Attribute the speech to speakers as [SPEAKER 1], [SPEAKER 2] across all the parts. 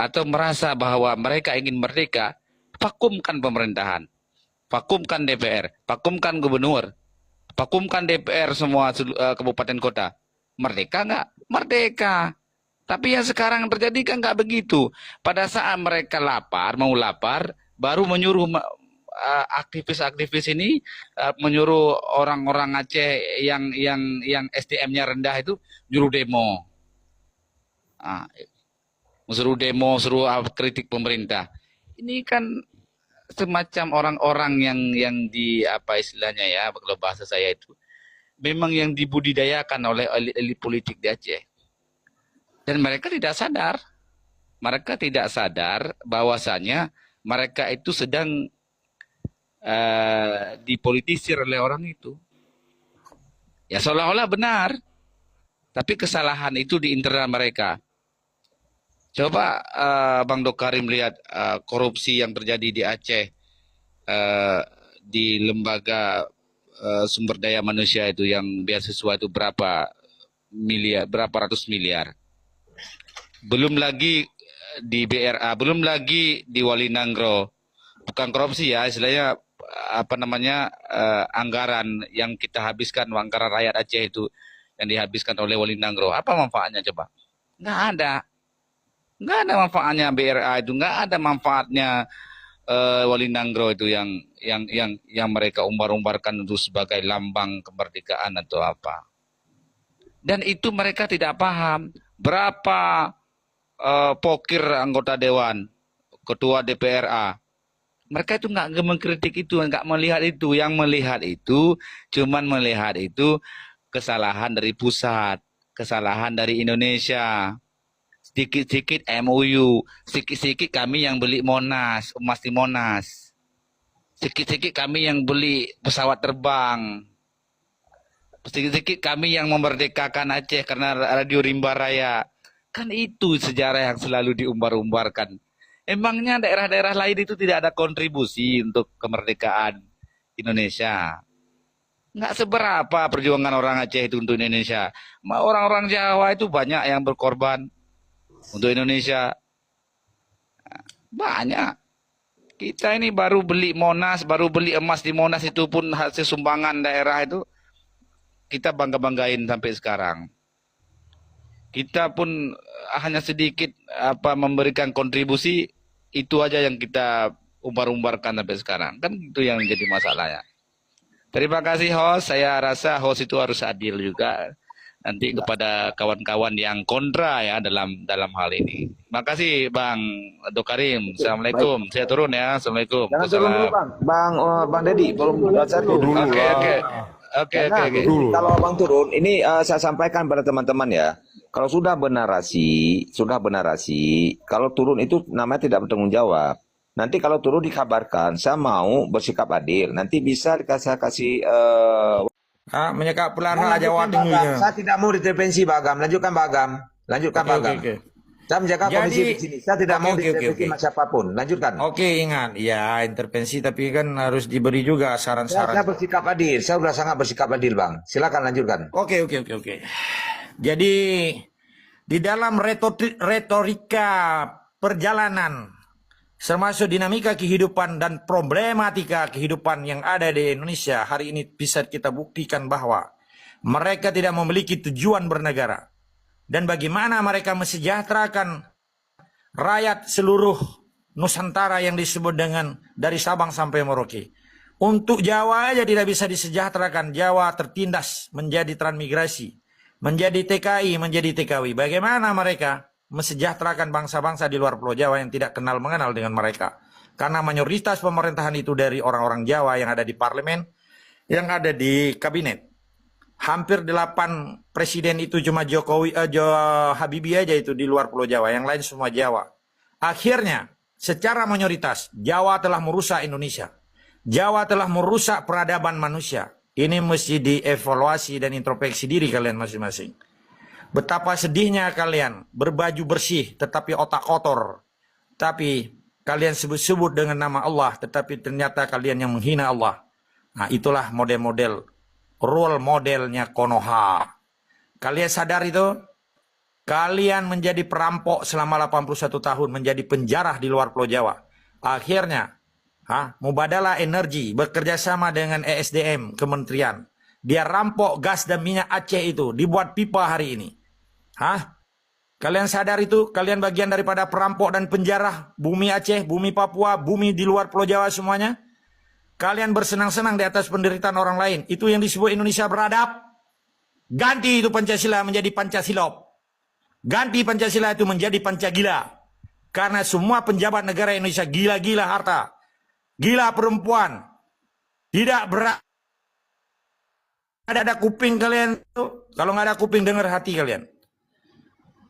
[SPEAKER 1] atau merasa bahwa mereka ingin merdeka, vakumkan pemerintahan, vakumkan DPR, vakumkan gubernur, vakumkan DPR semua kabupaten kota. Merdeka nggak? Merdeka. Tapi yang sekarang terjadi kan nggak begitu. Pada saat mereka lapar, mau lapar, baru menyuruh aktivis-aktivis ini menyuruh orang-orang Aceh yang SDM-nya rendah itu nyuruh demo. Ah, suruh demo, suruh kritik pemerintah. Ini kan semacam orang-orang yang di apa istilahnya ya, kalau bahasa saya itu memang yang dibudidayakan oleh elit politik di Aceh. Dan mereka tidak sadar bahwasanya mereka itu sedang dipolitisir oleh orang itu. Ya seolah-olah benar, tapi kesalahan itu di internal mereka. Coba Bang Dokarim lihat korupsi yang terjadi di Aceh, di lembaga sumber daya manusia itu yang beasiswa itu berapa miliar, berapa ratus miliar. Belum lagi di BRA, belum lagi di Wali Nangro. Bukan korupsi ya, istilahnya apa namanya anggaran yang kita habiskan, anggaran rakyat Aceh itu yang dihabiskan oleh Wali Nangro. Apa manfaatnya coba? Nggak ada. Nggak ada manfaatnya BRA itu, nggak ada manfaatnya Wali Nangro itu yang mereka umbar-umbarkan itu sebagai lambang kemerdekaan atau apa. Dan itu mereka tidak paham berapa pokir anggota dewan, ketua DPRA. Mereka itu nggak mengkritik itu, nggak melihat itu. Yang melihat itu cuman melihat itu kesalahan dari pusat, kesalahan dari Indonesia. Sedikit-sedikit MOU, sedikit-sedikit kami yang beli Monas, emas di Monas. Sedikit-sedikit kami yang beli pesawat terbang. Sedikit-sedikit kami yang memerdekakan Aceh karena Radio Rimba Raya. Kan itu sejarah yang selalu diumbar-umbarkan. Emangnya daerah-daerah lain itu tidak ada kontribusi untuk kemerdekaan Indonesia? Nggak seberapa perjuangan orang Aceh itu untuk Indonesia. Orang-orang Jawa itu banyak yang berkorban untuk Indonesia. Banyak. Kita ini baru beli Monas, baru beli emas di Monas itu pun hasil sumbangan daerah itu. Kita bangga-banggain sampai sekarang. Kita pun hanya sedikit memberikan kontribusi, itu aja yang kita umbar-umbarkan sampai sekarang. Kan itu yang menjadi masalahnya. Terima kasih host, saya rasa host itu harus adil juga nanti kepada kawan-kawan yang kontra ya dalam hal ini. Makasih Bang Dokarim. Assalamualaikum. Baik. Saya turun ya. Assalamualaikum.
[SPEAKER 2] Jangan turun dulu Bang Deddy, belum saya turun. Oke. Kalau Abang turun, ini saya sampaikan pada teman-teman ya. Kalau sudah bernarasi, kalau turun itu namanya tidak bertanggung jawab. Nanti kalau turun dikabarkan, saya mau bersikap adil. Nanti bisa kasih
[SPEAKER 3] menyekap pelan Jawa Tengahnya.
[SPEAKER 2] Saya tidak mau intervensi Bagam. Lanjutkan Bagam. Bagam.
[SPEAKER 3] Okay.
[SPEAKER 2] Saya menjaga komisi di sini. Saya tidak mau intervensi siapapun. Lanjutkan.
[SPEAKER 3] Oke, ingat. Ya, intervensi tapi kan harus diberi juga saran-saran.
[SPEAKER 2] Saya bersikap adil. Saya sudah sangat bersikap adil, Bang. Silakan lanjutkan.
[SPEAKER 3] Oke. Jadi di dalam retorika perjalanan termasuk dinamika kehidupan dan problematika kehidupan yang ada di Indonesia hari ini bisa kita buktikan bahwa mereka tidak memiliki tujuan bernegara. Dan bagaimana mereka mesejahterakan rakyat seluruh Nusantara yang disebut dengan dari Sabang sampai Merauke. Untuk Jawa aja tidak bisa disejahterakan. Jawa tertindas menjadi transmigrasi, menjadi TKI, menjadi TKW. Bagaimana mereka mesejahterakan bangsa-bangsa di luar Pulau Jawa yang tidak kenal mengenal dengan mereka. Karena mayoritas pemerintahan itu dari orang-orang Jawa yang ada di parlemen, yang ada di kabinet. Hampir 8 presiden itu cuma Habibie aja itu di luar Pulau Jawa, yang lain semua Jawa. Akhirnya, secara mayoritas, Jawa telah merusak Indonesia. Jawa telah merusak peradaban manusia. Ini mesti dievaluasi dan introspeksi diri kalian masing-masing. Betapa sedihnya kalian berbaju bersih tetapi otak kotor. Tapi kalian sebut-sebut dengan nama Allah tetapi ternyata kalian yang menghina Allah. Nah, itulah model-model role modelnya Konoha. Kalian sadar itu? Kalian menjadi perampok selama 81 tahun, menjadi penjara di luar Pulau Jawa. Akhirnya, Mubadalah Energi bekerja sama dengan ESDM, Kementerian. Dia rampok gas dan minyak Aceh itu, dibuat pipa hari ini. Kalian sadar itu? Kalian bagian daripada perampok dan penjara bumi Aceh, bumi Papua, bumi di luar Pulau Jawa semuanya. Kalian bersenang-senang di atas penderitaan orang lain. Itu yang disebut Indonesia beradab. Ganti itu Pancasila menjadi Pancasilop. Ganti Pancasila itu menjadi Pancagila. Karena semua penjabat negara Indonesia gila-gila harta. Gila perempuan. Tidak ada kuping kalian. Kalau nggak ada kuping, dengar hati kalian.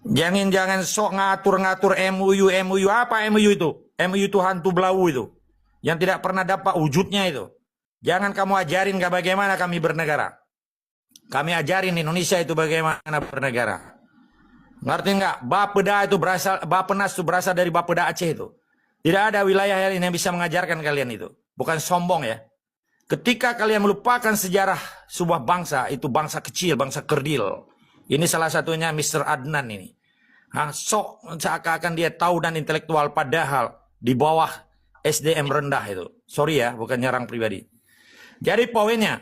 [SPEAKER 3] Jangan sok ngatur-ngatur MUU. Apa MUU itu? MUU itu hantu belau itu. Yang tidak pernah dapat wujudnya itu. Jangan kamu ajarin bagaimana kami bernegara. Kami ajarin Indonesia itu bagaimana bernegara. Ngerti nggak? Bapeda itu Bapenas itu berasal dari Bapeda Aceh itu. Tidak ada wilayah yang bisa mengajarkan kalian itu. Bukan sombong ya. Ketika kalian melupakan sejarah sebuah bangsa, itu bangsa kecil, bangsa kerdil. Ini salah satunya Mr. Adnan ini. Sok seakan-akan dia tahu dan intelektual, padahal di bawah SDM rendah itu. Sorry ya, bukan nyerang pribadi. Jadi poinnya,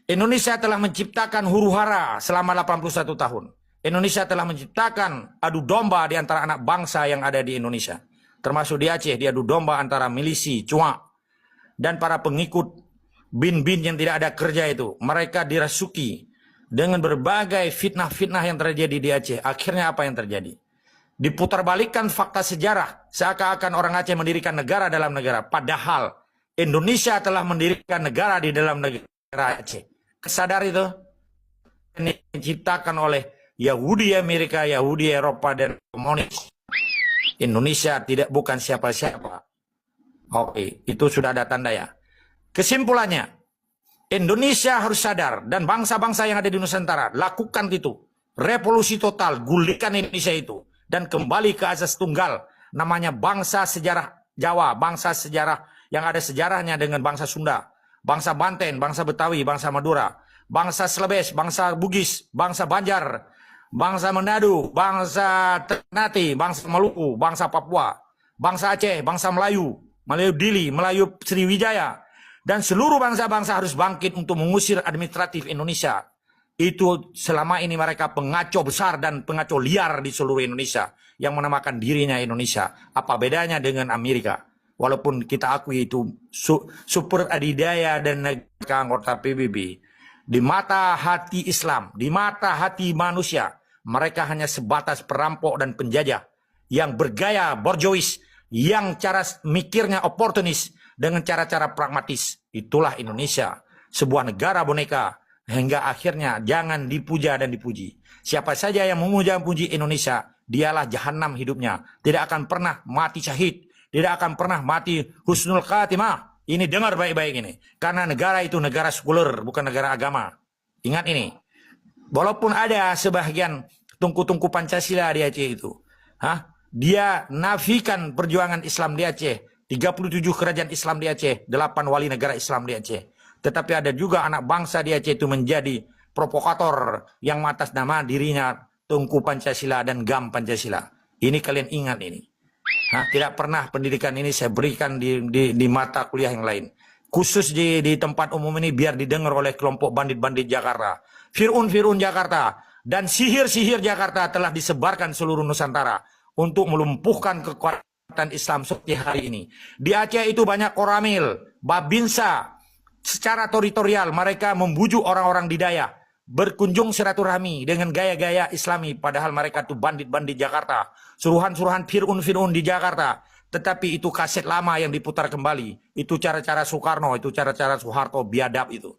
[SPEAKER 3] Indonesia telah menciptakan huru-hara selama 81 tahun. Indonesia telah menciptakan adu domba di antara anak bangsa yang ada di Indonesia. Termasuk di Aceh, dia adu domba antara milisi, cuak, dan para pengikut bin-bin yang tidak ada kerja itu. Mereka dirasuki dengan berbagai fitnah-fitnah yang terjadi di Aceh. Akhirnya apa yang terjadi? Diputarbalikkan fakta sejarah. Seakan-akan orang Aceh mendirikan negara dalam negara. Padahal Indonesia telah mendirikan negara di dalam negara Aceh. Kesadar itu? Ini diciptakan oleh Yahudi Amerika, Yahudi Eropa, dan komunis. Indonesia bukan siapa-siapa. Oke, itu sudah ada tanda ya. Kesimpulannya, Indonesia harus sadar, dan bangsa-bangsa yang ada di Nusantara lakukan itu. Revolusi total, gulingkan Indonesia itu, dan kembali ke asas tunggal. Namanya bangsa sejarah Jawa, bangsa sejarah yang ada sejarahnya dengan bangsa Sunda, bangsa Banten, bangsa Betawi, bangsa Madura, bangsa Celebes, bangsa Bugis, bangsa Banjar, bangsa Manado, bangsa Ternate, bangsa Maluku, bangsa Papua, bangsa Aceh, bangsa Melayu, Melayu Dili, Melayu Sriwijaya, dan seluruh bangsa-bangsa harus bangkit untuk mengusir administratif Indonesia. Itu selama ini mereka pengacau besar dan pengacau liar di seluruh Indonesia yang menamakan dirinya Indonesia. Apa bedanya dengan Amerika? Walaupun kita akui itu super adidaya dan negara anggota PBB. Di mata hati Islam, di mata hati manusia, mereka hanya sebatas perampok dan penjajah yang bergaya borjois, yang cara mikirnya oportunis dengan cara-cara pragmatis. Itulah Indonesia, sebuah negara boneka, hingga akhirnya jangan dipuja dan dipuji. Siapa saja yang memuja dan puji Indonesia, dialah jahanam hidupnya. Tidak akan pernah mati syahid, tidak akan pernah mati husnul khatimah. Ini dengar baik-baik ini. Karena negara itu negara sekuler, bukan negara agama. Ingat ini. Walaupun ada sebagian tungku-tungku Pancasila di Aceh itu. Dia nafikan perjuangan Islam di Aceh. 37 kerajaan Islam di Aceh. 8 wali negara Islam di Aceh. Tetapi ada juga anak bangsa di Aceh itu menjadi provokator yang atas nama dirinya tungku Pancasila dan gam Pancasila. Ini kalian ingat ini. Tidak pernah pendidikan ini saya berikan di mata kuliah yang lain. Khusus di tempat umum ini biar didengar oleh kelompok bandit-bandit Jakarta. Fir'un Jakarta dan sihir-sihir Jakarta telah disebarkan seluruh Nusantara untuk melumpuhkan kekuatan Islam seperti hari ini. Di Aceh itu banyak koramil, babinsa. Secara teritorial mereka membujuk orang-orang di Dayak berkunjung silaturahmi dengan gaya-gaya Islami, padahal mereka itu bandit-bandit Jakarta, suruhan-suruhan Fir'un di Jakarta. Tetapi itu kaset lama yang diputar kembali. Itu cara-cara Soekarno, itu cara-cara Soeharto biadab itu.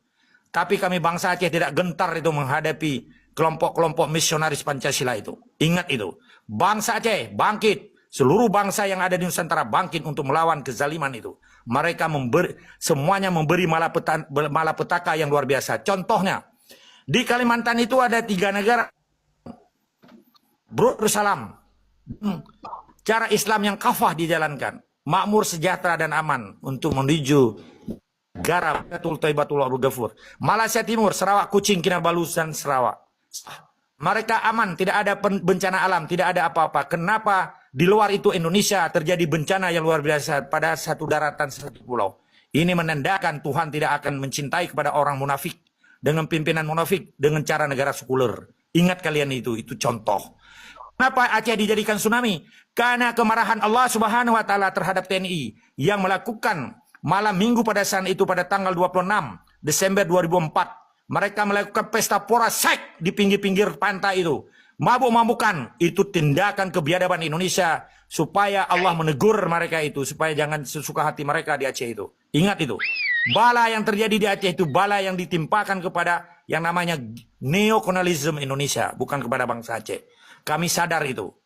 [SPEAKER 3] Tapi kami bangsa Aceh tidak gentar itu menghadapi kelompok-kelompok misionaris Pancasila itu. Ingat itu. Bangsa Aceh bangkit. Seluruh bangsa yang ada di Nusantara bangkit untuk melawan kezaliman itu. Mereka semuanya memberi malapetaka yang luar biasa. Contohnya, di Kalimantan itu ada 3 negara. Brutrusalam. Cara Islam yang kafah dijalankan. Makmur, sejahtera, dan aman untuk menuju negara Betul Taibatullah Ghafur. Malaysia Timur, Sarawak, Kuching, Kinabalu, dan Sarawak. Mereka aman, tidak ada bencana alam, tidak ada apa-apa. Kenapa di luar itu Indonesia terjadi bencana yang luar biasa pada satu daratan, satu pulau? Ini menandakan Tuhan tidak akan mencintai kepada orang munafik dengan pimpinan munafik dengan cara negara sekuler. Ingat kalian itu contoh. Kenapa Aceh dijadikan tsunami? Karena kemarahan Allah Subhanahu wa taala terhadap TNI yang melakukan malam Minggu pada saat itu pada tanggal 26 Desember 2004. Mereka melakukan pesta pora sek di pinggir-pinggir pantai itu. Mabuk-mabukan. Itu tindakan kebiadaban Indonesia supaya Allah menegur mereka itu. Supaya jangan sesuka hati mereka di Aceh itu. Ingat itu. Bala yang terjadi di Aceh itu bala yang ditimpakan kepada yang namanya neokolonialisme Indonesia. Bukan kepada bangsa Aceh. Kami sadar itu.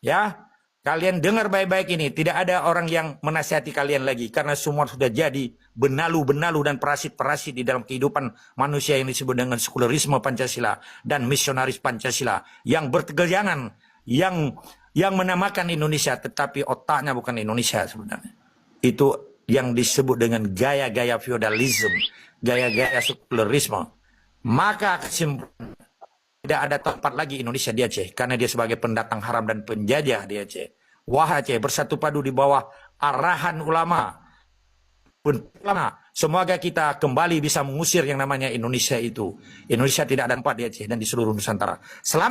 [SPEAKER 3] Ya. Kalian dengar baik-baik ini. Tidak ada orang yang menasihati kalian lagi. Karena semua sudah jadi benalu-benalu dan parasit-parasit di dalam kehidupan manusia yang disebut dengan sekulerisme Pancasila dan misionaris Pancasila. Yang bertegangan. Yang menamakan Indonesia. Tetapi otaknya bukan Indonesia sebenarnya. Itu yang disebut dengan gaya-gaya feudalisme. Gaya-gaya sekulerisme. Maka kesimpulan. Tidak ada tempat lagi Indonesia di Aceh. Karena dia sebagai pendatang haram dan penjajah di Aceh. Wah Aceh bersatu padu di bawah arahan ulama. Semoga kita kembali bisa mengusir yang namanya Indonesia itu. Indonesia tidak ada tempat di Aceh dan di seluruh Nusantara. Selamat.